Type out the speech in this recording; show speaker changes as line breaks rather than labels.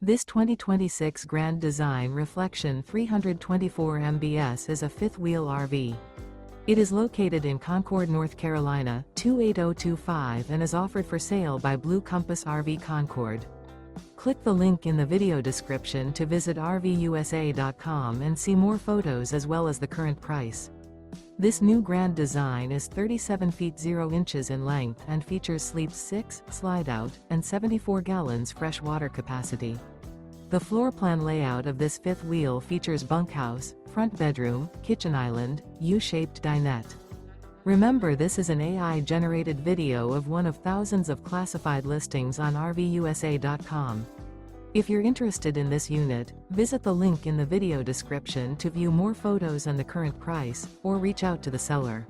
This 2026 Grand Design Reflection 324 MBS is a fifth-wheel RV. It is located in Concord, North Carolina, 28025 and is offered for sale by Blue Compass RV Concord. Click the link in the video description to visit RVUSA.com and see more photos as well as the current price. This new Grand Design is 37 feet 0 inches in length and features sleeps 6, slide-out, and 74 gallons fresh water capacity. The floor plan layout of this fifth wheel features bunkhouse, front bedroom, kitchen island, U-shaped dinette. Remember, this is an AI-generated video of one of thousands of classified listings on RVUSA.com. If you're interested in this unit, visit the link in the video description to view more photos and the current price, or reach out to the seller.